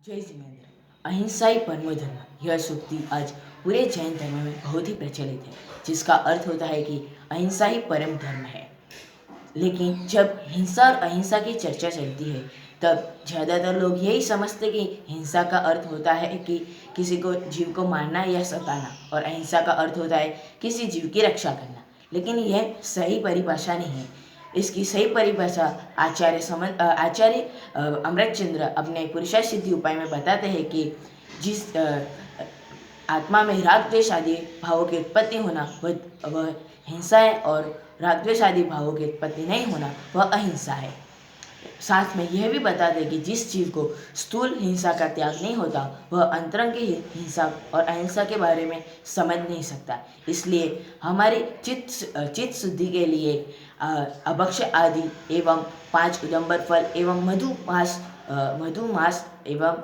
जय जिनेन्द्र। अहिंसा ही परमो धर्म, यह सूक्ति आज पूरे जैन धर्म में बहुत ही प्रचलित है, जिसका अर्थ होता है कि अहिंसा ही परम धर्म है। लेकिन जब हिंसा और अहिंसा की चर्चा चलती है तब ज़्यादातर लोग यही समझते कि हिंसा का अर्थ होता है कि किसी को जीव को मारना या सताना, और अहिंसा का अर्थ होता है किसी जीव की रक्षा करना। लेकिन यह सही परिभाषा नहीं है। इसकी सही परिभाषा आचार्य अमृतचंद्र अपने पुरुषा सिद्धि उपाय में बताते हैं कि जिस आत्मा में राग द्वेष आदि भावों की उत्पत्ति होना वह हिंसा है, और राग द्वेष आदि भावों की उत्पत्ति नहीं होना वह अहिंसा है। साथ में यह भी बता दें कि जिस जीव को स्थूल हिंसा का त्याग नहीं होता वह अंतरंग की हिंसा और अहिंसा के बारे में समझ नहीं सकता। इसलिए हमारी चित्त शुद्धि के लिए अभक्ष्य आदि एवं 5 उदंबर फल एवं मधुमास एवं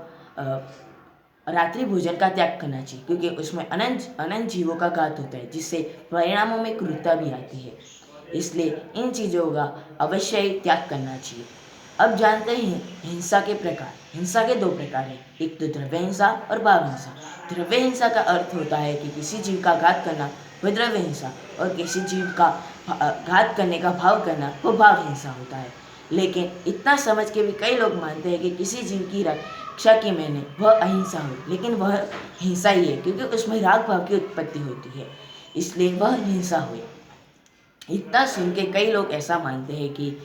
रात्रि भोजन का त्याग करना चाहिए, क्योंकि उसमें अनंत जीवों का घात होता है, जिससे परिणामों में क्रूरता भी आती है। इसलिए इन चीज़ों का अवश्य ही त्याग करना चाहिए। अब जानते हैं हिंसा के प्रकार। हिंसा के 2 प्रकार हैं, एक तो द्रव्य हिंसा और भाव हिंसा। द्रव्य हिंसा का अर्थ होता है कि किसी जीव का घात करना वह द्रव्य हिंसा, और किसी जीव का घात करने का भाव करना वह भाव हिंसा होता है। लेकिन इतना समझ के भी कई लोग मानते हैं कि किसी जीव की रक्षा की मैंने वह अहिंसा हुई, लेकिन वह हिंसा ही है, क्योंकि उसमें राग भाव की उत्पत्ति होती है, इसलिए वह हिंसा हुई। इतना सुन के कई लोग ऐसा मानते हैं कि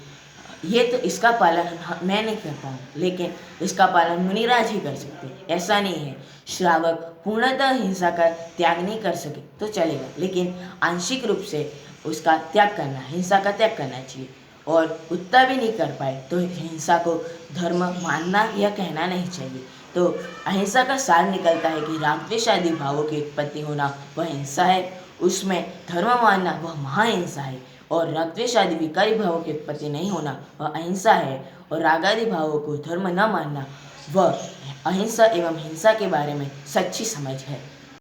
ये तो इसका पालन मैं नहीं कर पाऊँ, लेकिन इसका पालन मुनिराज ही कर सकते। ऐसा नहीं है। श्रावक पूर्णतः हिंसा का त्याग नहीं कर सके तो चलेगा, लेकिन आंशिक रूप से उसका त्याग करना, हिंसा का त्याग करना चाहिए। और उतना भी नहीं कर पाए तो हिंसा को धर्म मानना या कहना नहीं चाहिए। तो अहिंसा का सार निकलता है कि राग द्वेष आदि भावों की उत्पत्ति होना वह हिंसा है, उसमें धर्म मानना वह महाहिंसा है, और राग द्वेष आदि विकारी भावों की उत्पत्ति नहीं होना वह अहिंसा है, और राग आदि भावों को धर्म न मानना वह अहिंसा एवं हिंसा के बारे में सच्ची समझ है।